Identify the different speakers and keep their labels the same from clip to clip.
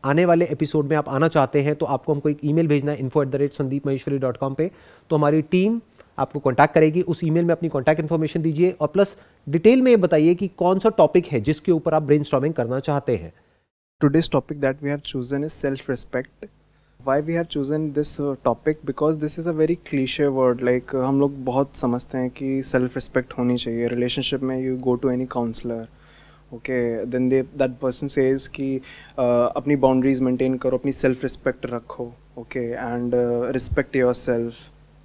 Speaker 1: आने वाले एपिसोड में आप आना चाहते हैं तो आपको हमको एक ईमेल भेजना है info@sandeepmaheshwari.com पे, तो हमारी टीम आपको कांटेक्ट करेगी। उस ईमेल में अपनी कांटेक्ट इन्फॉर्मेशन दीजिए और प्लस डिटेल में ये बताइए कि कौन सा टॉपिक है जिसके ऊपर आप ब्रेनस्टॉर्मिंग करना चाहते हैं।
Speaker 2: Today's topic that we have chosen is self-respect. Why we have chosen this topic? Because this is a very cliche word. Like हम लोग बहुत समझते हैं कि self-respect होनी चाहिए relationship में. You go to any counselor, okay, then that person says कि अपनी boundaries maintain करो, अपनी self-respect रखो, okay, and respect yourself.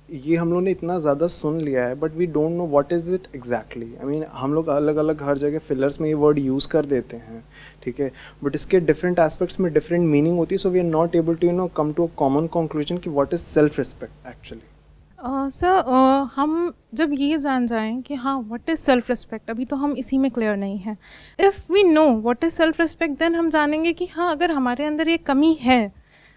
Speaker 2: ये हम लोग ने इतना ज़्यादा सुन लिया है, but we don't know what is it exactly. I mean हम लोग अलग अलग हर जगह फिलर्स में ये वर्ड यूज़ कर देते हैं, ठीक है, बट इसके डिफरेंट एस्पेक्ट्स में डिफरेंट मीनिंग होती है। So we are not able to come to a common conclusion कि what is self respect actually.
Speaker 3: Sir हम जब ये जान जाएं कि हाँ व्हाट इज़ सेल्फ रिस्पेक्ट, अभी तो हम इसी में क्लियर नहीं हैं। If we know what is self respect then हम जानेंगे कि हाँ अगर हमारे अंदर ये कमी है,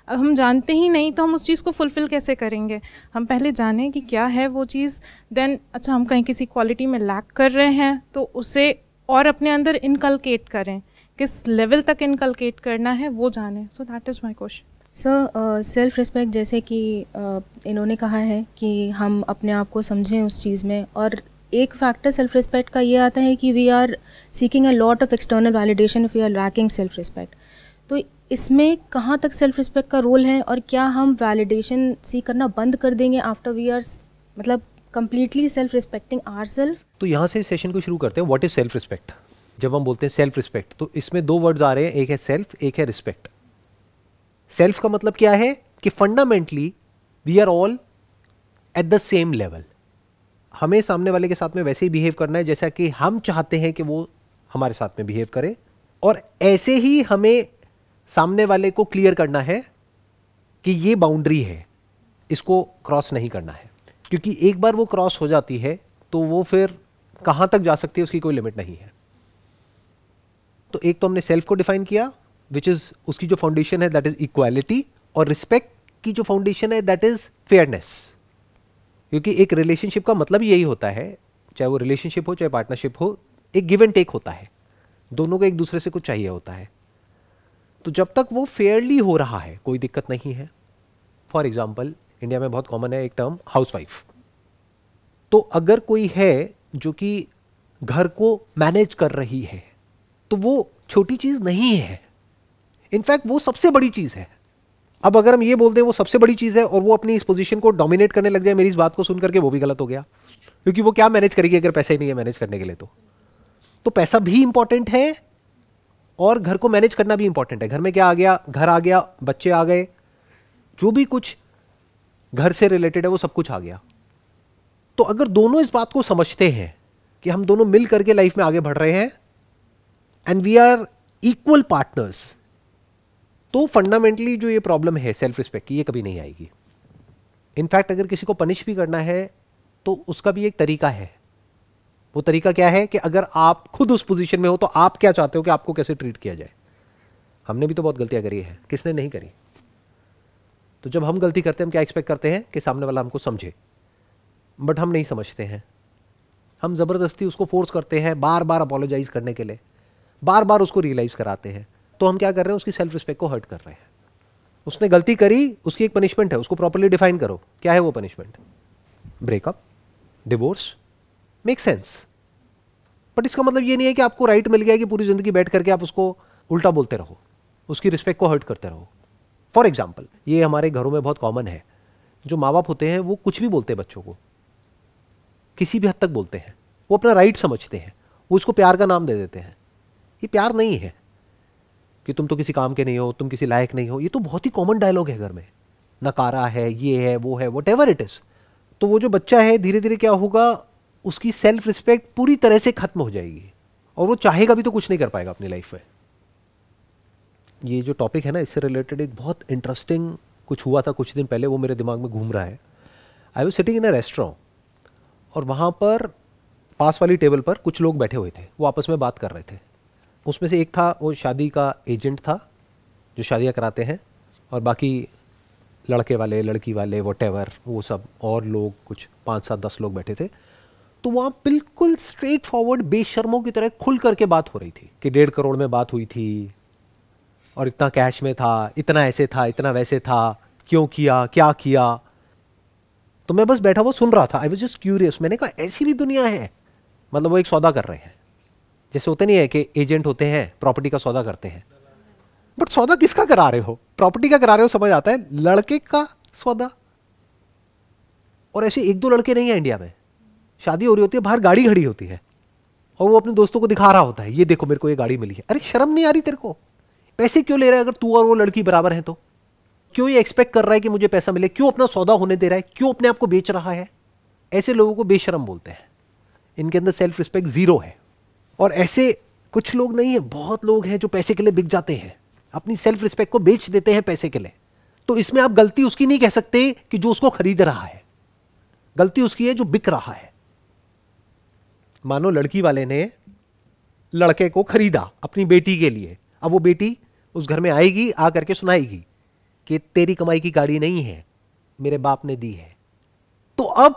Speaker 3: हम जानते ही नहीं तो हम उस चीज़ को फुलफ़िल कैसे करेंगे। हम पहले जानें कि क्या है वो चीज़, देन अच्छा हम कहीं किसी क्वालिटी में लैक कर रहे हैं तो उसे और अपने अंदर इनकलकेट करें, किस लेवल तक इनकलकेट करना है वो जानें। So that is my question.
Speaker 4: Sir self respect जैसे कि इन्होंने कहा है कि हम अपने आप को समझें उस चीज़ में, और एक फैक्टर सेल्फ रिस्पेक्ट का ये आता है कि we are seeking a lot of external validation if we are lacking self respect. तो इसमें कहाँ तक सेल्फ रिस्पेक्ट का रोल है, और क्या हम वैलिडेशन सीख करना बंद कर देंगे आफ्टर वी आर मतलब कंप्लीटली सेल्फ रिस्पेक्टिंग आवरसेल्फ?
Speaker 1: तो यहाँ से सेशन को शुरू करते हैं। What is self respect? जब हम बोलते हैं सेल्फ रिस्पेक्ट तो इसमें दो वर्ड्स आ रहे हैं, एक है सेल्फ, एक है रिस्पेक्ट। सेल्फ का मतलब क्या है कि fundamentally we are all at the same level. हमें सामने वाले के साथ में वैसे ही बिहेव करना है जैसा कि हम चाहते हैं कि वो हमारे साथ में बिहेव करे, और ऐसे ही हमें सामने वाले को क्लियर करना है कि ये बाउंड्री है, इसको क्रॉस नहीं करना है, क्योंकि एक बार वो क्रॉस हो जाती है तो वो फिर कहां तक जा सकती है उसकी कोई लिमिट नहीं है। तो एक तो हमने सेल्फ को डिफाइन किया, विच इज उसकी जो फाउंडेशन है दैट इज इक्वालिटी, और रिस्पेक्ट की जो फाउंडेशन है दैट इज फेयरनेस। क्योंकि एक रिलेशनशिप का मतलब यही होता है, चाहे वो रिलेशनशिप हो चाहे पार्टनरशिप हो, एक गिव एंड टेक होता है, दोनों को एक दूसरे से कुछ चाहिए होता है। तो जब तक वो फेयरली हो रहा है कोई दिक्कत नहीं है। फॉर एग्जाम्पल इंडिया में बहुत कॉमन है एक टर्म हाउसवाइफ। तो अगर कोई है जो कि घर को मैनेज कर रही है तो वो छोटी चीज नहीं है, इनफैक्ट वो सबसे बड़ी चीज है। अब अगर हम ये बोल दें वो सबसे बड़ी चीज है और वो अपनी इस पोजीशन को डोमिनेट करने लग जाए मेरी इस बात को सुन करके, वो भी गलत हो गया, क्योंकि वो क्या मैनेज करेगी अगर पैसे ही नहीं है मैनेज करने के लिए। तो पैसा भी इंपॉर्टेंट है और घर को मैनेज करना भी इंपॉर्टेंट है। घर में क्या आ गया, घर आ गया, बच्चे आ गए, जो भी कुछ घर से रिलेटेड है वो सब कुछ आ गया। तो अगर दोनों इस बात को समझते हैं कि हम दोनों मिल करके लाइफ में आगे बढ़ रहे हैं and we are equal partners, तो फंडामेंटली जो ये प्रॉब्लम है सेल्फ रिस्पेक्ट की, ये कभी नहीं आएगी। इनफैक्ट अगर किसी को पनिश भी करना है तो उसका भी एक तरीका है। वो तरीका क्या है कि अगर आप खुद उस पोजीशन में हो तो आप क्या चाहते हो कि आपको कैसे ट्रीट किया जाए। हमने भी तो बहुत गलतियां करी है, किसने नहीं करी। तो जब हम गलती करते हैं हम क्या एक्सपेक्ट करते हैं कि सामने वाला हमको समझे, बट हम नहीं समझते हैं। हम जबरदस्ती उसको फोर्स करते हैं बार बार अपोलोजाइज करने के लिए, बार बार उसको रियलाइज कराते हैं। तो हम क्या कर रहे हैं, उसकी सेल्फ रिस्पेक्ट को हर्ट कर रहे हैं। उसने गलती करी, उसकी एक पनिशमेंट है, उसको प्रॉपर्ली डिफाइन करो। क्या है वो punishment? Breakup, divorce, make sense. But इसका मतलब ये नहीं है कि आपको राइट मिल गया कि पूरी जिंदगी बैठ करके आप उसको उल्टा बोलते रहो, उसकी रिस्पेक्ट को हर्ट करते रहो। फॉर एग्जाम्पल ये हमारे घरों में बहुत कॉमन है, जो माँ बाप होते हैं वो कुछ भी बोलते हैं बच्चों को, किसी भी हद तक बोलते हैं, वो अपना राइट समझते हैं, वो उसको प्यार का नाम दे देते हैं। ये प्यार नहीं है कि तुम तो किसी काम के नहीं हो, तुम किसी लायक नहीं हो। ये तो बहुत ही कॉमन डायलॉग है घर में, नकारा है, ये है, वो है, व्हाटएवर इट इज। तो वो जो बच्चा है धीरे धीरे क्या होगा, उसकी सेल्फ रिस्पेक्ट पूरी तरह से खत्म हो जाएगी और वो चाहेगा भी तो कुछ नहीं कर पाएगा अपनी लाइफ में। ये जो टॉपिक है ना, इससे रिलेटेड एक बहुत इंटरेस्टिंग कुछ हुआ था कुछ दिन पहले, वो मेरे दिमाग में घूम रहा है। I was sitting in a restaurant और वहाँ पर पास वाली टेबल पर कुछ लोग बैठे हुए थे, वो आपस में बात कर रहे थे। उसमें से एक था वो शादी का एजेंट था जो शादियाँ कराते हैं, और बाकी लड़के वाले, लड़की वाले, व्हाटएवर, वो सब और लोग कुछ 5-7-10 लोग बैठे थे। तो वहाँ बिल्कुल स्ट्रेट फॉरवर्ड बेशर्मों की तरह खुल करके बात हो रही थी कि 1.5 करोड़ में बात हुई थी, और इतना कैश में था, इतना ऐसे था, इतना वैसे था, क्यों किया, क्या किया। तो मैं बस बैठा हुआ सुन रहा था, आई वाज जस्ट क्यूरियस। मैंने कहा ऐसी भी दुनिया है। मतलब वो एक सौदा कर रहे हैं, जैसे होते नहीं है कि एजेंट होते हैं प्रॉपर्टी का सौदा करते हैं, बट सौदा किसका करा रहे हो? प्रॉपर्टी का करा रहे हो, समझ आता है, लड़के का सौदा। और ऐसे एक दो लड़के नहीं है इंडिया में, शादी हो रही होती है, बाहर गाड़ी खड़ी होती है और वो अपने दोस्तों को दिखा रहा होता है, ये देखो मेरे को ये गाड़ी मिली है। अरे शर्म नहीं आ रही तेरे को? पैसे क्यों ले रहा है? अगर तू और वो लड़की बराबर है तो क्यों ये एक्सपेक्ट कर रहा है कि मुझे पैसा मिले? क्यों अपना सौदा होने दे रहा है? क्यों अपने आप को बेच रहा है? ऐसे लोगों को बेशरम बोलते हैं। इनके अंदर सेल्फ रिस्पेक्ट जीरो है। और ऐसे कुछ लोग नहीं है, बहुत लोग हैं जो पैसे के लिए बिक जाते हैं, अपनी सेल्फ रिस्पेक्ट को बेच देते हैं पैसे के लिए। तो इसमें आप गलती उसकी नहीं कह सकते कि जो उसको खरीद रहा है, गलती उसकी है जो बिक रहा है। मानो लड़की वाले ने लड़के को खरीदा अपनी बेटी के लिए, अब वो बेटी उस घर में आएगी, आ करके सुनाएगी कि तेरी कमाई की गाड़ी नहीं है, मेरे बाप ने दी है। तो अब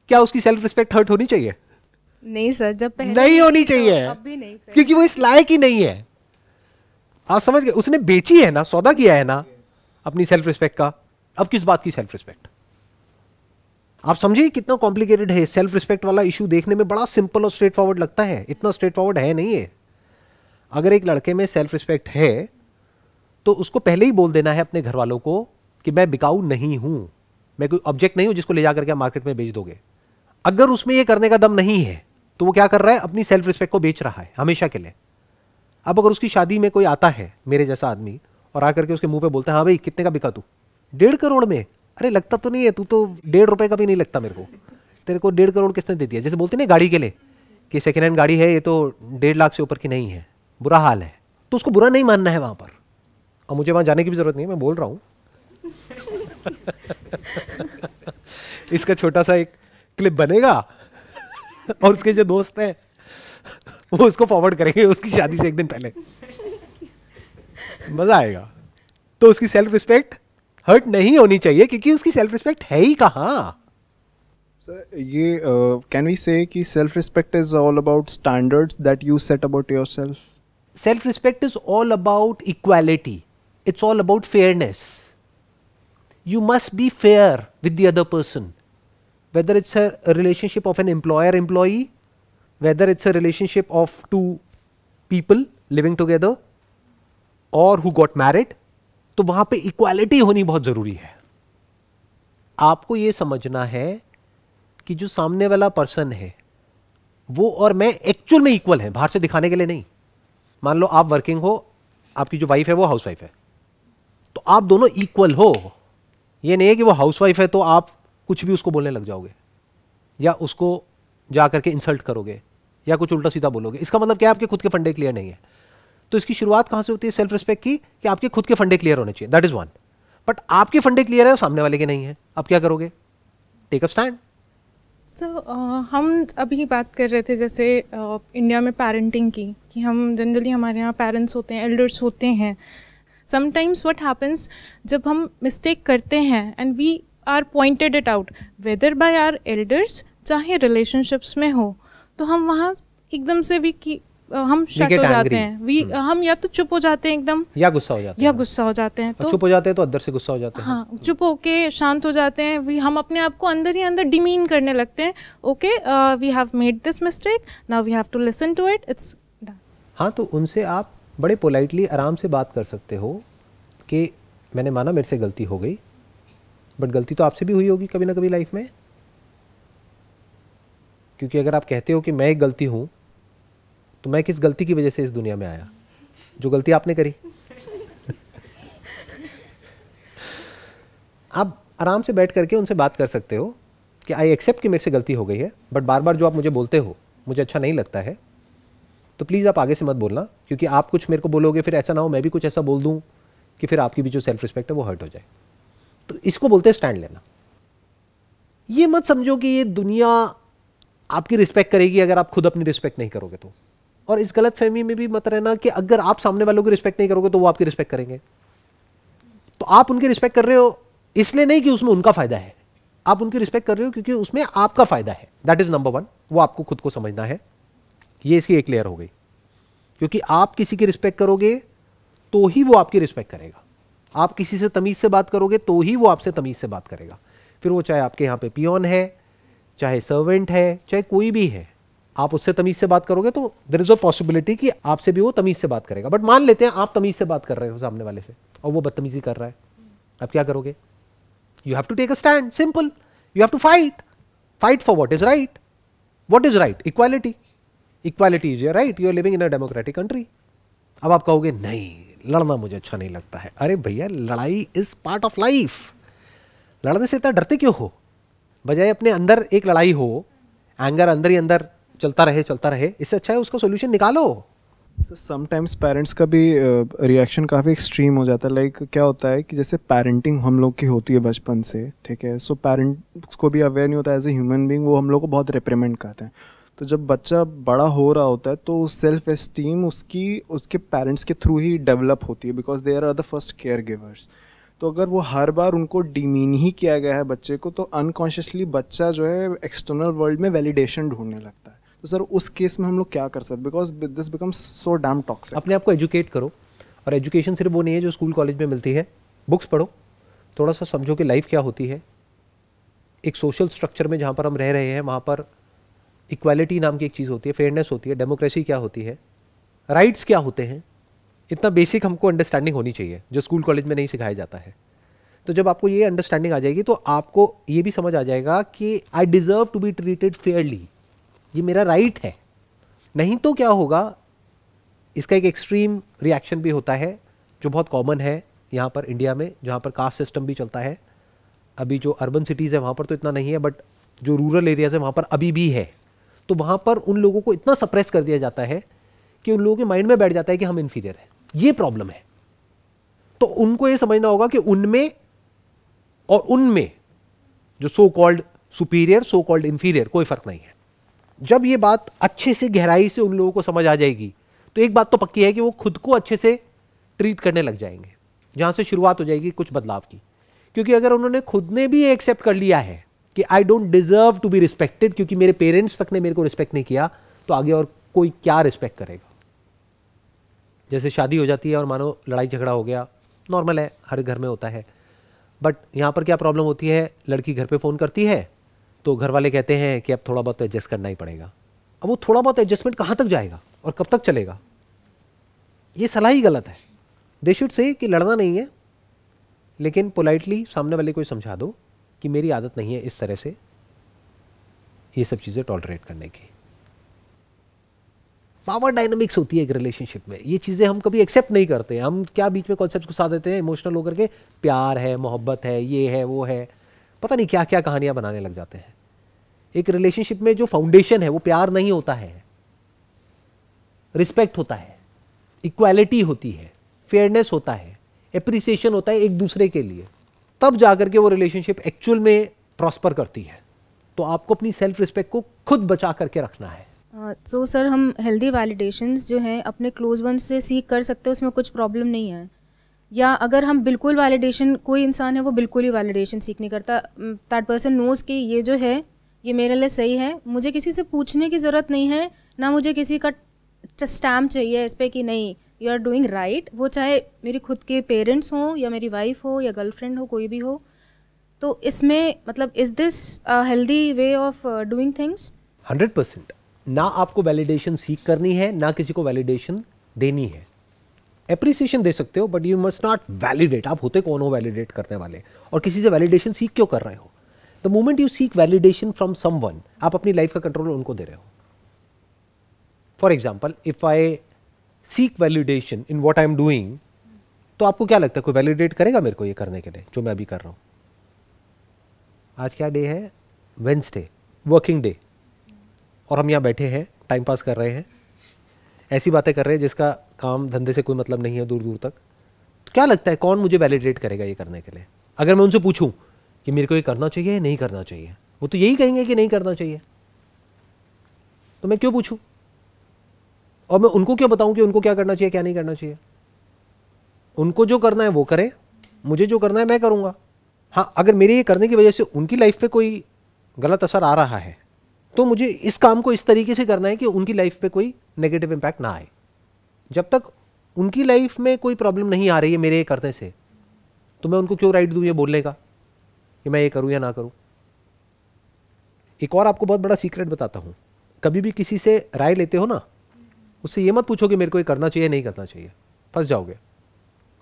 Speaker 1: क्या उसकी सेल्फ रिस्पेक्ट हर्ट होनी चाहिए?
Speaker 4: नहीं सर, जब पहले
Speaker 1: नहीं होनी चाहिए,
Speaker 4: अब भी नहीं फिर।
Speaker 1: क्योंकि वो इस लायक ही नहीं है। आप समझ गए? उसने बेची है ना, सौदा किया है ना अपनी सेल्फ रिस्पेक्ट का। अब किस बात की सेल्फ रिस्पेक्ट? आप समझिए कितना कॉम्प्लिकेटेड है। सेल्फ रिस्पेक्ट वाला इशू देखने में बड़ा सिंपल और स्ट्रेट फॉरवर्ड लगता है, इतना स्ट्रेट फॉरवर्ड है नहीं है। अगर एक लड़के में सेल्फ रिस्पेक्ट है तो उसको पहले ही बोल देना है अपने घर वालों को कि मैं बिकाऊ नहीं हूं, मैं कोई ऑब्जेक्ट नहीं हूं जिसको ले जाकर के मार्केट में बेच दोगे। अगर उसमें ये करने का दम नहीं है तो वो क्या कर रहा है? अपनी सेल्फ रिस्पेक्ट को बेच रहा है हमेशा के लिए। अब अगर उसकी शादी में कोई आता है मेरे जैसा आदमी और आकर के उसके मुंह पे बोलता है हाँ भाई कितने का बिका तू? 1.5 करोड़ में। अरे लगता तो नहीं है, तू तो 1.5 रुपए का भी नहीं लगता मेरे को, तेरे को 1.5 करोड़ किसने दे दिया? जैसे बोलते ना गाड़ी के लिए कि सेकेंड हैंड गाड़ी है, ये तो 1.5 लाख से ऊपर की नहीं है, बुरा हाल है। तो उसको बुरा नहीं मानना है वहां पर, और मुझे वहां जाने की भी जरूरत नहीं है, मैं बोल रहा हूं। इसका छोटा सा एक क्लिप बनेगा और उसके जो दोस्त हैं वो उसको फॉरवर्ड करेंगे उसकी शादी से एक दिन पहले, मजा आएगा। तो उसकी सेल्फ रिस्पेक्ट हर्ट नहीं होनी चाहिए क्योंकि उसकी सेल्फ रिस्पेक्ट है ही कहां।
Speaker 2: सर ये कैन वी से कि self respect is all about standards that you set about yourself?
Speaker 1: Self respect is all about equality, it's all about fairness. You must be fair with the other person, whether it's a relationship of an employer-employee, whether it's a relationship of two people living together or who got married. तो वहां पे equality होनी बहुत जरूरी है। आपको यह समझना है कि जो सामने वाला पर्सन है वो और मैं एक्चुअल में इक्वल है, बाहर से दिखाने के लिए नहीं। मान लो आप वर्किंग हो, आपकी जो वाइफ है वो हाउस वाइफ है, तो आप दोनों इक्वल हो। ये नहीं है कि वो हाउसवाइफ है तो आप कुछ भी उसको बोलने लग जाओगे या उसको जाकर के इंसल्ट करोगे या कुछ उल्टा सीधा बोलोगे। इसका मतलब क्या? आपके खुद के फंडे क्लियर नहीं है। तो इसकी शुरुआत कहां से होती है सेल्फ रिस्पेक्ट की? कि आपके खुद के फंडे क्लियर होने चाहिए, दैट इज वन। बट आपके फंडे क्लियर है और सामने वाले के नहीं है, अब क्या करोगे? Take a stand.
Speaker 3: हम अभी बात कर रहे थे जैसे इंडिया में पेरेंटिंग की, कि हम जनरली हमारे यहाँ पेरेंट्स होते हैं, एल्डर्स होते हैं। समटाइम्स व्हाट हैपन्स, जब हम मिस्टेक करते हैं and we are pointed it out whether by our elders, चाहे रिलेशनशिप्स में हो, तो हम वहाँ एकदम से हम शट हो जाते हैं। हम या तो चुप हो जाते हैं एकदम,
Speaker 1: या गुस्सा हो जाते हैं,
Speaker 3: गुस्सा हो जाते हैं। तो
Speaker 1: चुप हो जाते हैं तो अंदर से गुस्सा हो जाते हैं।
Speaker 3: हाँ, चुप होके शांत हो जाते हैं। हम अपने आप को अंदर ही अंदर डिमीन करने लगते हैं। Okay, we have made this mistake, now we have to listen to it, it's done.
Speaker 1: हाँ, तो उनसे आप बड़े पोलाइटली आराम से बात कर सकते हो कि मैंने माना मेरे से गलती हो गई, बट गलती तो आपसे भी हुई होगी कभी ना कभी लाइफ में। क्योंकि अगर आप कहते हो कि मैं एक गलती हूं, तो मैं किस गलती की वजह से इस दुनिया में आया? जो गलती आपने करी। आप आराम से बैठ करके उनसे बात कर सकते हो कि आई एक्सेप्ट कि मेरे से गलती हो गई है, बट बार बार जो आप मुझे बोलते हो मुझे अच्छा नहीं लगता है, तो प्लीज़ आप आगे से मत बोलना, क्योंकि आप कुछ मेरे को बोलोगे फिर ऐसा ना हो मैं भी कुछ ऐसा बोल दूं कि फिर आपकी भी जो सेल्फ रिस्पेक्ट है वो हर्ट हो जाए। तो इसको बोलते हैं स्टैंड लेना। ये मत समझो कि ये दुनिया आपकी रिस्पेक्ट करेगी अगर आप खुद अपनी रिस्पेक्ट नहीं करोगे तो। और इस गलत फहमी में भी मत रहना कि अगर आप सामने वालों की रिस्पेक्ट नहीं करोगे तो वो आपकी रिस्पेक्ट करेंगे। तो आप उनकी रिस्पेक्ट कर रहे हो इसलिए नहीं कि उसमें उनका फायदा है, आप उनकी रिस्पेक्ट कर रहे हो क्योंकि उसमें आपका फायदा है। दैट इज नंबर 1, वो आपको खुद को समझना है। ये इसकी एक लेयर हो गई। क्योंकि आप किसी की रिस्पेक्ट करोगे तो ही वो आपकी रिस्पेक्ट करेगा। आप किसी से तमीज से बात करोगे तो ही वो आपसे तमीज से बात करेगा। फिर वो चाहे आपके यहाँ पे पियोन है, चाहे सर्वेंट है, चाहे कोई भी है, आप उससे तमीज से बात करोगे तो देयर इज अ पॉसिबिलिटी कि आपसे भी वो तमीज से बात करेगा। बट मान लेते हैं आप तमीज से बात कर रहे हो सामने वाले से और वो बदतमीजी कर रहा है, अब क्या करोगे? You have to take a stand, simple. You have to fight for what is right. What is right? Equality. Equality is your right, you are living in a democratic country. अब आप कहोगे नहीं, लड़ना मुझे अच्छा नहीं लगता है। अरे भैया, लड़ाई इज पार्ट ऑफ लाइफ। लड़ने से इतना डरते क्यों हो? बजाय अपने अंदर एक लड़ाई हो, एंगर अंदर ही अंदर चलता रहे, इससे अच्छा है उसका सोल्यूशन निकालो।
Speaker 2: समटाइम्स पेरेंट्स का भी रिएक्शन काफ़ी एक्सट्रीम हो जाता है। लाइक क्या होता है कि जैसे पेरेंटिंग हम लोग की होती है बचपन से, ठीक है, सो पेरेंट्स को भी अवेयर नहीं होता एज ए ह्यूमन बीइंग, वो हम लोग को बहुत रिप्रीमेंट करते हैं। तो जब बच्चा बड़ा हो रहा होता है तो सेल्फ एस्टीम उसके पेरेंट्स के थ्रू ही डेवलप होती है, because they are the first care givers. तो अगर वो हर बार उनको डिमीन ही किया गया है बच्चे को, तो अनकॉन्शियसली बच्चा जो है एक्सटर्नल वर्ल्ड में वैलिडेशन ढूंढने लगता है। तो सर उस केस में हम लोग क्या कर सकते? Because this becomes so damn toxic.
Speaker 1: अपने आप को एजुकेट करो, और एजुकेशन सिर्फ वो नहीं है जो स्कूल कॉलेज में मिलती है। बुक्स पढ़ो, थोड़ा सा समझो कि लाइफ क्या होती है। एक सोशल स्ट्रक्चर में जहाँ पर हम रह रहे हैं वहाँ पर इक्वालिटी नाम की एक चीज़ होती है, फेयरनेस होती है, डेमोक्रेसी क्या होती है, राइट्स क्या होते हैं, इतना बेसिक हमको अंडरस्टैंडिंग होनी चाहिए जो स्कूल कॉलेज में नहीं सिखाया जाता है। तो जब आपको ये अंडरस्टैंडिंग आ जाएगी तो आपको ये भी समझ आ जाएगा कि I deserve to be treated fairly, ये मेरा राइट है। नहीं तो क्या होगा, इसका एक एक्सट्रीम रिएक्शन भी होता है जो बहुत कॉमन है यहाँ पर इंडिया में, जहाँ पर कास्ट सिस्टम भी चलता है। अभी जो अर्बन सिटीज़ है वहाँ पर तो इतना नहीं है, बट जो रूरल एरियाज़ है वहाँ पर अभी भी है। तो वहाँ पर उन लोगों को इतना सप्रेस कर दिया जाता है कि उन लोगों के माइंड में बैठ जाता है कि हम इन्फीरियर हैं। ये प्रॉब्लम है। तो उनको ये समझना होगा कि उनमें और उनमें जो so called superior, so called inferior, कोई फर्क नहीं है। जब ये बात अच्छे से गहराई से उन लोगों को समझ आ जाएगी तो एक बात तो पक्की है कि वो खुद को अच्छे से ट्रीट करने लग जाएंगे, जहां से शुरुआत हो जाएगी कुछ बदलाव की। क्योंकि अगर उन्होंने खुद ने भी एक्सेप्ट कर लिया है कि I don't deserve to be respected क्योंकि मेरे पेरेंट्स तक ने मेरे को रिस्पेक्ट नहीं किया, तो आगे और कोई क्या रिस्पेक्ट करेगा। जैसे शादी हो जाती है और मानो लड़ाई झगड़ा हो गया, नॉर्मल है, हर घर में होता है। बट यहाँ पर क्या प्रॉब्लम होती है, लड़की घर पे फ़ोन करती है तो घर वाले कहते हैं कि अब थोड़ा बहुत एडजस्ट करना ही पड़ेगा। अब वो थोड़ा बहुत एडजस्टमेंट कहाँ तक जाएगा और कब तक चलेगा? ये सलाह ही गलत है। दे शुड से कि लड़ना नहीं है, लेकिन पोलाइटली सामने वाले को समझा दो कि मेरी आदत नहीं है इस तरह से ये सब चीज़ें टॉलरेट करने की। पावर डायनामिक्स होती है एक रिलेशनशिप में, ये चीज़ें हम कभी एक्सेप्ट नहीं करते। हम क्या बीच में कॉन्सेप्ट को साथ देते हैं इमोशनल होकर के, प्यार है, मोहब्बत है, ये है, वो है, पता नहीं क्या क्या कहानियां बनाने लग जाते हैं। एक रिलेशनशिप में जो फाउंडेशन है वो प्यार नहीं होता है, रिस्पेक्ट होता है, इक्वालिटी होती है, फेयरनेस होता है, एप्रिसिएशन होता है एक दूसरे के लिए। तब जाकर के वो रिलेशनशिप एक्चुअल में प्रॉस्पर करती है। तो आपको अपनी सेल्फ रिस्पेक्ट को खुद बचा करके रखना है।
Speaker 4: तो सर हम हेल्दी वैलिडेशंस जो हैं अपने क्लोज वंस से सीख कर सकते हैं, उसमें कुछ प्रॉब्लम नहीं है। या अगर हम बिल्कुल वैलिडेशन, कोई इंसान है वो बिल्कुल ही वैलिडेशन सीख नहीं करता, दैट पर्सन नोज़ कि ये जो है ये मेरे लिए सही है, मुझे किसी से पूछने की ज़रूरत नहीं है, ना मुझे किसी का स्टैम्प चाहिए इस पर कि नहीं यू आर डूइंग राइट। वो चाहे मेरी खुद के पेरेंट्स हों या मेरी वाइफ हो या गर्लफ्रेंड हो, कोई भी हो। तो इसमें मतलब is this healthy way of doing things?
Speaker 1: 100%। ना आपको वैलिडेशन सीख करनी है, ना किसी को वैलिडेशन देनी है। एप्रिसिएशन दे सकते हो but you must not validate. आप होते कौन हो वैलिडेट करने वाले, और किसी से वैलिडेशन सीख क्यों कर रहे हो? The moment you seek validation from someone, आप अपनी लाइफ का कंट्रोल उनको दे रहे हो। For example, if I seek validation in what I am doing, तो आपको क्या लगता है कोई वैलिडेट करेगा मेरे को ये करने के लिए जो मैं अभी कर रहा हूं? आज क्या डे है? वेडनेसडे, वर्किंग डे, और हम यहाँ बैठे हैं, टाइम पास कर रहे हैं, ऐसी बातें कर रहे हैं जिसका काम धंधे से कोई मतलब नहीं है दूर दूर तक। तो क्या लगता है कौन मुझे वैलिडेट करेगा ये करने के लिए? अगर मैं उनसे पूछूं कि मेरे को ये करना चाहिए या नहीं करना चाहिए, वो तो यही कहेंगे कि नहीं करना चाहिए। तो मैं क्यों पूछूं? और मैं उनको क्यों बताऊं कि उनको क्या करना चाहिए क्या नहीं करना चाहिए? उनको जो करना है वो करें, मुझे जो करना है मैं करूंगा। हाँ, अगर मेरे ये करने की वजह से उनकी लाइफ पे कोई गलत असर आ रहा है तो मुझे इस काम को इस तरीके से करना है कि उनकी लाइफ पे कोई नेगेटिव इंपैक्ट ना आए। जब तक उनकी लाइफ में कोई प्रॉब्लम नहीं आ रही है मेरे ये करने से, तो मैं उनको क्यों राइट दूं ये बोलने का कि मैं ये करूं या ना करूं। एक और आपको बहुत बड़ा सीक्रेट बताता हूं, कभी भी किसी से राय लेते हो ना, उससे ये मत पूछो कि मेरे को ये करना चाहिए नहीं करना चाहिए, फंस जाओगे।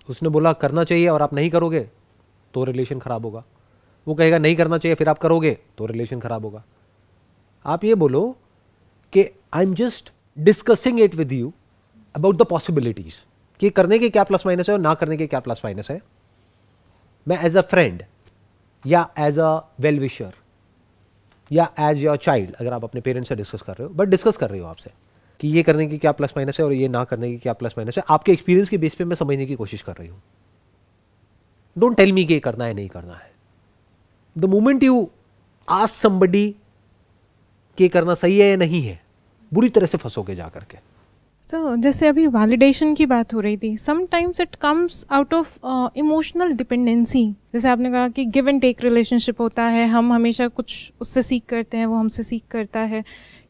Speaker 1: उसने बोला करना चाहिए और आप नहीं करोगे तो रिलेशन खराब होगा, वो कहेगा नहीं करना चाहिए फिर आप करोगे तो रिलेशन खराब होगा। आप ये बोलो कि I am just discussing it with you about the possibilities, कि करने के क्या प्लस माइनस है और ना करने के क्या प्लस माइनस है। मैं एज अ फ्रेंड या एज अ वेल विशर या एज योर चाइल्ड, अगर आप अपने पेरेंट्स से डिस्कस कर रहे हो, बट डिस्कस कर रहे हो आपसे कि ये करने की क्या प्लस माइनस है और ये ना करने की क्या प्लस माइनस है, आपके एक्सपीरियंस के बेस पे मैं समझने की कोशिश कर रही हूं। डोंट टेल मी कि ये करना है नहीं करना है। The moment you ask somebody कि करना सही है या नहीं है, बुरी तरह से फंसोगे जा करके।
Speaker 3: तो जैसे अभी वैलिडेशन की बात हो रही थी, sometimes it comes out of emotional dependency. जैसे आपने कहा कि गिव एंड टेक रिलेशनशिप होता है, हम हमेशा कुछ उससे सीख करते हैं, वो हमसे सीख करता है।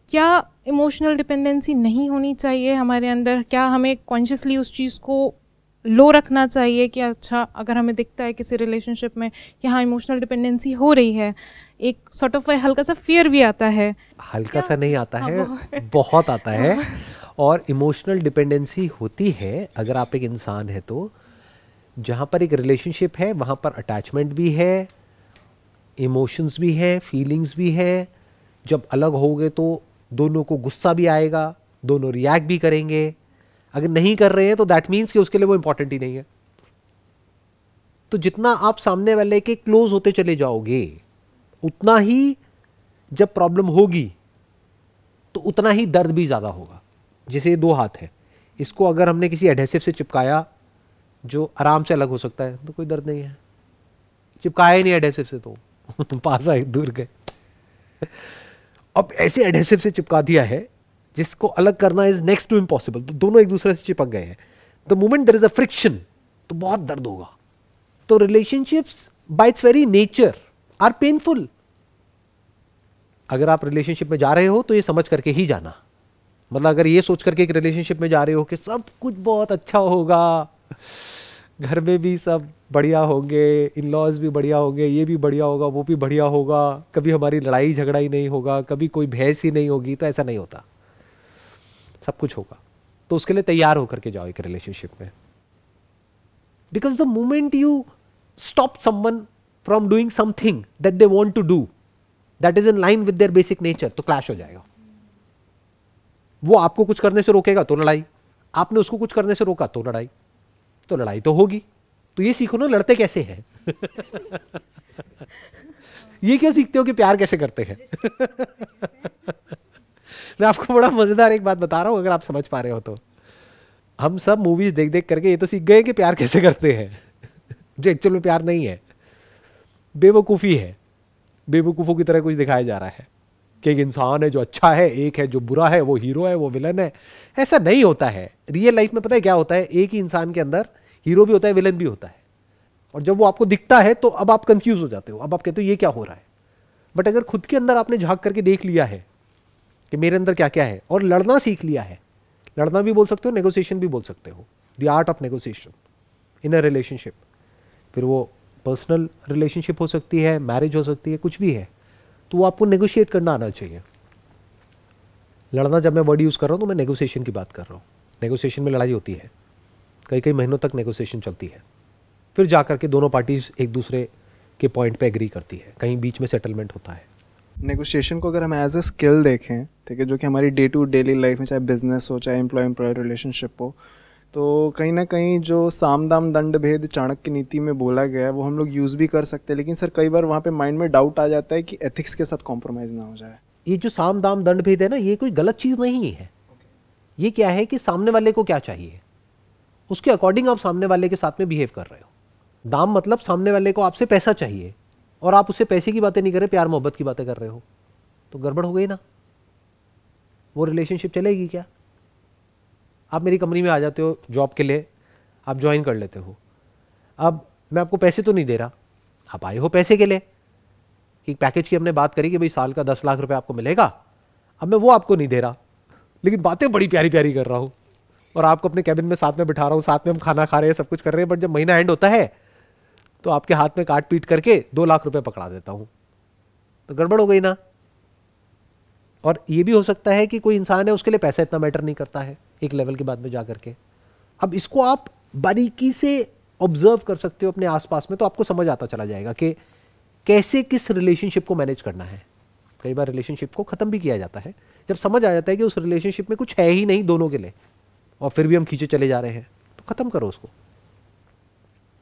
Speaker 3: क्या इमोशनल डिपेंडेंसी नहीं होनी चाहिए हमारे अंदर? क्या हमें कॉन्शियसली उस चीज़ को लो रखना चाहिए कि अच्छा अगर हमें दिखता है किसी रिलेशनशिप में कि हाँ इमोशनल डिपेंडेंसी हो रही है, एक सॉर्ट ऑफ हल्का सा फियर भी आता है।
Speaker 1: हल्का सा नहीं आता है, बहुत आता है। और इमोशनल डिपेंडेंसी होती है अगर आप एक इंसान है तो, जहाँ पर एक रिलेशनशिप है वहाँ पर अटैचमेंट भी है, इमोशंस भी है, फीलिंग्स भी है। जब अलग होगे तो दोनों को गुस्सा भी आएगा, दोनों रिएक्ट भी करेंगे। अगर नहीं कर रहे हैं तो दैट मीन्स कि उसके लिए वो इंपॉर्टेंट ही नहीं है। तो जितना आप सामने वाले के क्लोज होते चले जाओगे उतना ही जब प्रॉब्लम होगी तो उतना ही दर्द भी ज्यादा होगा। जैसे ये दो हाथ है, इसको अगर हमने किसी एडहेसिव से चिपकाया जो आराम से अलग हो सकता है तो कोई दर्द नहीं है, चिपकाया ही नहीं एडहेसिव से तो पास आए दूर गए। अब ऐसे एडहेसिव से चिपका दिया है जिसको अलग करना इज नेक्स्ट टू इम्पॉसिबल, तो दोनों एक दूसरे से चिपक गए हैं। The moment there is a friction तो बहुत दर्द होगा। तो relationships by its very nature are painful. अगर आप रिलेशनशिप में जा रहे हो तो ये समझ करके ही जाना, मतलब अगर ये सोच करके एक रिलेशनशिप में जा रहे हो कि सब कुछ बहुत अच्छा होगा, घर में भी सब बढ़िया होंगे, इन लॉज भी बढ़िया होंगे, ये भी बढ़िया होगा, वो भी बढ़िया होगा, कभी हमारी लड़ाई झगड़ा ही नहीं होगा, कभी कोई बहस ही नहीं होगी, तो ऐसा नहीं होता। सब कुछ होगा। तो उसके लिए तैयार होकर के जाओ एक रिलेशनशिप में। Because the moment you stop someone from doing something that they want to do that is in line with their basic nature, तो क्लैश हो जाएगा। वो आपको कुछ करने से रोकेगा तो लड़ाई, आपने उसको कुछ करने से रोका तो लड़ाई, तो लड़ाई तो होगी। तो ये सीखो ना लड़ते कैसे हैं ये क्यों सीखते हो कि प्यार कैसे करते हैं मैं आपको बड़ा मजेदार एक बात बता रहा हूं, अगर आप समझ पा रहे हो तो। हम सब मूवीज देख देख करके ये तो सीख गए कि प्यार कैसे करते हैं जो एक्चुअल में प्यार नहीं है, बेवकूफ़ी है। बेवकूफ़ों की तरह कुछ दिखाया जा रहा है कि एक इंसान है जो अच्छा है, एक है जो बुरा है, वो हीरो है वो विलन है। ऐसा नहीं होता है। रियल लाइफ में पता है क्या होता है, एक ही इंसान के अंदर हीरो भी होता है, विलन भी होता है। और जब वो आपको दिखता है तो अब आप कंफ्यूज हो जाते हो, अब आप कहते हो ये क्या हो रहा है। बट अगर खुद के अंदर आपने झांक करके देख लिया है कि मेरे अंदर क्या क्या है और लड़ना सीख लिया है, लड़ना भी बोल सकते हो, नेगोशिएशन भी बोल सकते हो, the art of negotiation in a relationship. फिर वो पर्सनल रिलेशनशिप हो सकती है, मैरिज हो सकती है, कुछ भी है, तो वो आपको नेगोशिएट करना आना चाहिए। लड़ना जब मैं वर्ड यूज कर रहा हूं तो मैं नेगोशिएशन की बात कर रहा हूं। नेगोशिएशन में लड़ाई होती है, कई कई महीनों तक नेगोशिएशन चलती है, फिर जाकर के दोनों पार्टीज एक दूसरे के पॉइंट पे एग्री करती है, कहीं बीच में सेटलमेंट होता है।
Speaker 2: नेगोशिएशन को अगर हम एज अ स्किल देखें, ठीक है, जो कि हमारी डे टू डेली लाइफ में चाहे बिजनेस हो चाहे एम्प्लॉय रिलेशनशिप हो, तो कहीं ना कहीं जो साम दाम दंड भेद चाणक्य नीति में बोला गया है वो हम लोग यूज़ भी कर सकते हैं। लेकिन सर कई बार वहाँ पे माइंड में डाउट आ जाता है कि एथिक्स के साथ कॉम्प्रोमाइज़ ना हो जाए।
Speaker 1: ये जो साम दाम दंड भेद है ना, ये कोई गलत चीज़ नहीं है। ये क्या है कि सामने वाले को क्या चाहिए उसके अकॉर्डिंग आप सामने वाले के साथ में बिहेव कर रहे हो। दाम मतलब सामने वाले को आपसे पैसा चाहिए और आप उससे पैसे की बातें नहीं कर रहे, प्यार मोहब्बत की बातें कर रहे हो, तो गड़बड़ हो गई ना। वो रिलेशनशिप चलेगी क्या? आप मेरी कंपनी में आ जाते हो जॉब के लिए, आप ज्वाइन कर लेते हो। अब मैं आपको पैसे तो नहीं दे रहा, आप आए हो पैसे के लिए कि पैकेज की हमने बात करी कि भाई साल का 10 लाख रुपए आपको मिलेगा। अब मैं वो आपको नहीं दे रहा, लेकिन बातें बड़ी प्यारी प्यारी कर रहा हूं और आपको अपने कैबिन में साथ में बिठा रहा हूं, साथ में हम खाना खा रहे हैं, सब कुछ कर रहे हैं, बट जब महीना एंड होता है तो आपके हाथ में काट पीट करके 2 लाख रुपए पकड़ा देता हूं, तो गड़बड़ हो गई ना। और ये भी हो सकता है कि कोई इंसान है, उसके लिए पैसा इतना मैटर नहीं करता है एक लेवल के बाद में जाकर के। अब इसको आप बारीकी से ऑब्जर्व कर सकते हो अपने आसपास में, तो आपको समझ आता चला जाएगा कि कैसे किस रिलेशनशिप को मैनेज करना है। कई बार रिलेशनशिप को खत्म भी किया जाता है जब समझ आ जाता है कि उस रिलेशनशिप में कुछ है ही नहीं दोनों के लिए, और फिर भी हम खींचे चले जा रहे हैं, तो खत्म करो उसको।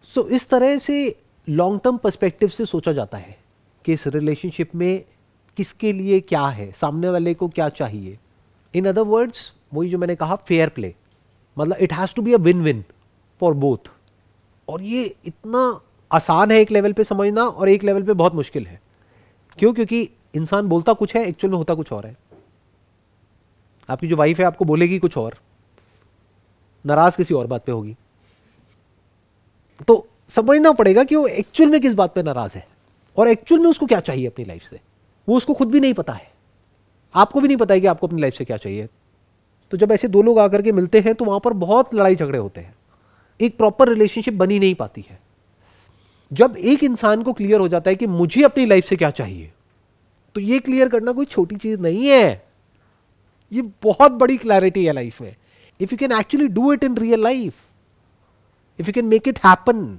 Speaker 1: सो इस तरह से लॉन्ग टर्म पर्सपेक्टिव से सोचा जाता है कि इस रिलेशनशिप में किसके लिए क्या है, सामने वाले को क्या चाहिए। इन अदर वर्ड्स, वही जो मैंने कहा, फेयर प्ले, मतलब it has to be a win win for both. और ये इतना आसान है एक लेवल पे समझना, और एक लेवल पे बहुत मुश्किल है। क्यों? क्योंकि इंसान बोलता कुछ है, एक्चुअल में होता कुछ और है। आपकी जो वाइफ है आपको बोलेगी कुछ और, नाराज किसी और बात पे होगी। तो समझना पड़ेगा कि वो एक्चुअल में किस बात पे नाराज है, और एक्चुअल में उसको क्या चाहिए अपनी लाइफ से। वो उसको खुद भी नहीं पता है, आपको भी नहीं पता है कि आपको अपनी लाइफ से क्या चाहिए। तो जब ऐसे दो लोग आकर के मिलते हैं तो वहां पर बहुत लड़ाई झगड़े होते हैं, एक प्रॉपर रिलेशनशिप बनी नहीं पाती है। जब एक इंसान को क्लियर हो जाता है कि मुझे अपनी लाइफ से क्या चाहिए, तो ये क्लियर करना कोई छोटी चीज नहीं है, ये बहुत बड़ी क्लैरिटी है लाइफ में। If you can actually do it in real life, if you can make it happen.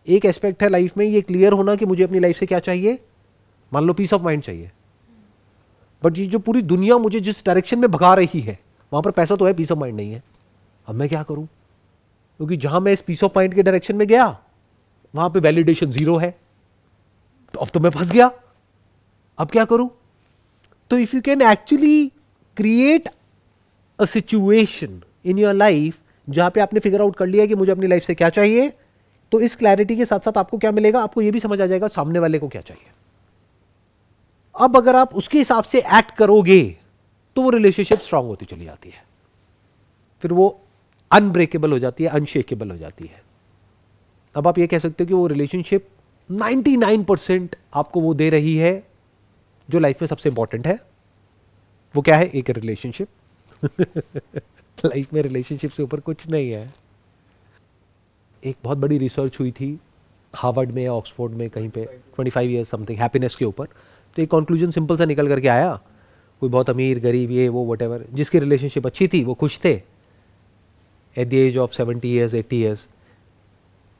Speaker 1: एक एस्पेक्ट है लाइफ में ये क्लियर होना कि मुझे अपनी लाइफ से क्या चाहिए। मान लो पीस ऑफ माइंड चाहिए, बट ये जो पूरी दुनिया मुझे जिस डायरेक्शन में भगा रही है वहां पर पैसा तो है, पीस ऑफ माइंड नहीं है। अब मैं क्या करूं? क्योंकि जहां मैं इस पीस ऑफ माइंड के डायरेक्शन में गया वहां पे वैलिडेशन 0 है, तो अब तो मैं फंस गया। अब क्या करूं? तो if you can actually create a situation in your life जहां पे आपने फिगर आउट कर लिया कि मुझे अपनी लाइफ से क्या चाहिए, तो इस क्लैरिटी के साथ साथ आपको क्या मिलेगा, आपको यह भी समझ आ जाएगा सामने वाले को क्या चाहिए। अब अगर आप उसके हिसाब से एक्ट करोगे तो वो रिलेशनशिप स्ट्रांग होती चली जाती है, फिर वो अनब्रेकेबल हो जाती है, अनशेकेबल हो जाती है। अब आप ये कह सकते हो कि वो रिलेशनशिप 99% आपको वो दे रही है जो लाइफ में सबसे इंपॉर्टेंट है। वो क्या है? एक रिलेशनशिप। लाइफ में रिलेशनशिप से ऊपर कुछ नहीं है। एक बहुत बड़ी रिसर्च हुई थी हार्वर्ड में या ऑक्सफोर्ड में कहीं पे, 25 ईयर्स समथिंग, हैप्पीनेस के ऊपर। तो एक कंक्लूजन सिंपल सा निकल करके आया, कोई बहुत अमीर गरीब ये वो व्हाटएवर, जिसकी रिलेशनशिप अच्छी थी वो खुश थे at the age of 70 years 80 years,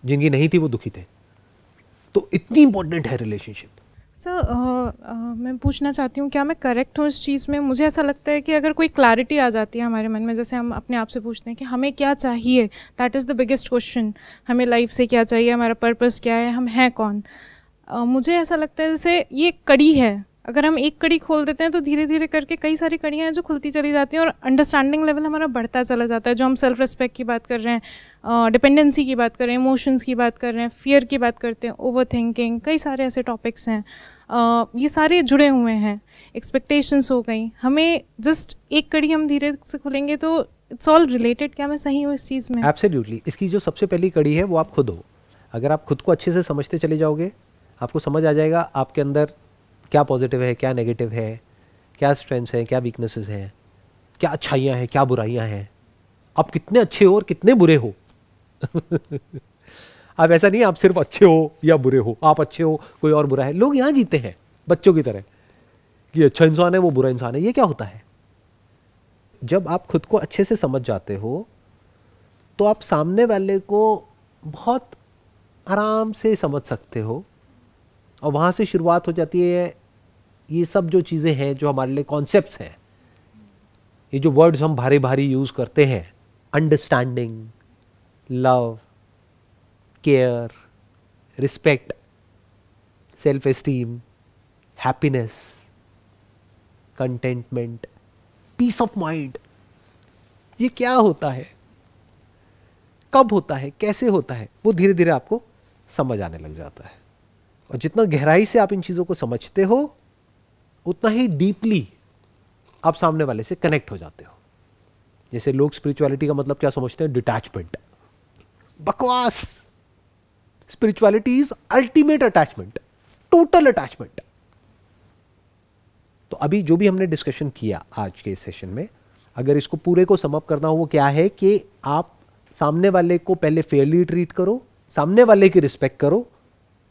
Speaker 1: जिनकी नहीं थी वो दुखी थे। तो इतनी इंपॉर्टेंट है रिलेशनशिप।
Speaker 3: सर मैं पूछना चाहती हूँ, क्या मैं करेक्ट हूँ इस चीज़ में? मुझे ऐसा लगता है कि अगर कोई क्लैरिटी आ जाती है हमारे मन में, जैसे हम अपने आप से पूछते हैं कि हमें क्या चाहिए, that is the biggest question. हमें लाइफ से क्या चाहिए, हमारा पर्पस क्या है, हम हैं कौन। मुझे ऐसा लगता है जैसे ये कड़ी है, अगर हम एक कड़ी खोल देते हैं तो धीरे धीरे करके कई सारी कड़ियाँ हैं जो खुलती चली जाती हैं, और अंडरस्टैंडिंग लेवल हमारा बढ़ता चला जाता है। जो हम सेल्फ रिस्पेक्ट की बात कर रहे हैं, डिपेंडेंसी की बात कर रहे हैं, इमोशंस की बात कर रहे हैं, फियर की बात करते हैं, ओवर थिंकिंग, कई सारे ऐसे टॉपिक्स हैं, ये सारे जुड़े हुए हैं। एक्सपेक्टेशंस हो गई, हमें जस्ट एक कड़ी हम धीरे से खुलेंगे तो इट्स ऑल रिलेटेड। क्या मैं सही हूँ इस चीज़ में?
Speaker 1: एब्सोल्युटली। इसकी जो सबसे पहली कड़ी है वो आप खुद हो। अगर आप खुद को अच्छे से समझते चले जाओगे, आपको समझ आ जाएगा आपके अंदर क्या पॉजिटिव है, क्या नेगेटिव है, क्या स्ट्रेंथ्स हैं, क्या वीकनेसेस हैं, क्या अच्छाइयाँ हैं, क्या बुराइयाँ हैं, आप कितने अच्छे हो और कितने बुरे हो। अब ऐसा नहीं आप सिर्फ अच्छे हो या बुरे हो, आप अच्छे हो कोई और बुरा है। लोग यहाँ जीते हैं बच्चों की तरह कि अच्छा इंसान है वो बुरा इंसान है। ये क्या होता है? जब आप खुद को अच्छे से समझ जाते हो तो आप सामने वाले को बहुत आराम से समझ सकते हो, और वहां से शुरुआत हो जाती है ये सब जो चीज़ें हैं जो हमारे लिए कॉन्सेप्ट्स हैं, ये जो वर्ड्स हम भारी भारी यूज़ करते हैं, understanding, love, care, respect, self esteem, happiness, contentment, peace of mind, ये क्या होता है, कब होता है, कैसे होता है, वो धीरे धीरे आपको समझ आने लग जाता है। और जितना गहराई से आप इन चीज़ों को समझते हो उतना ही डीपली आप सामने वाले से कनेक्ट हो जाते हो। जैसे लोग स्पिरिचुअलिटी का मतलब क्या समझते हैं? डिटैचमेंट। बकवास। Spirituality is ultimate attachment, total attachment. तो अभी जो भी हमने डिस्कशन किया आज के इस सेशन में, अगर इसको पूरे को सम अप करना हो वो क्या है कि आप सामने वाले को पहले फेयरली ट्रीट करो, सामने वाले की रिस्पेक्ट करो,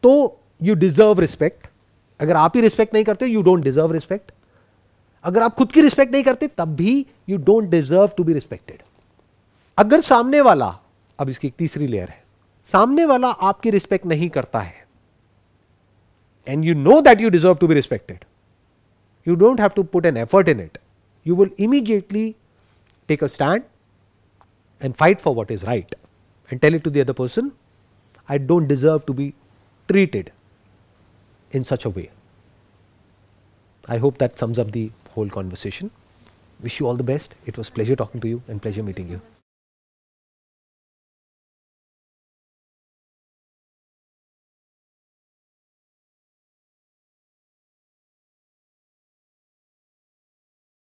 Speaker 1: तो यू डिजर्व रिस्पेक्ट. अगर आप ही रिस्पेक्ट नहीं करते, यू डोंट डिजर्व रिस्पेक्ट. अगर आप खुद की रिस्पेक्ट नहीं करते, तब भी you don't deserve to be respected. अगर सामने वाला, अब इसकी एक तीसरी लेयर है, सामने वाला आपकी रिस्पेक्ट नहीं करता है and you know that you deserve to be respected, you don't have to put an effort in it. You will immediately take a stand and fight for what is right and tell it to the other person, I don't deserve to be treated in such a way. I hope that sums up the whole conversation. Wish you all the best. It was pleasure talking to you and pleasure meeting you.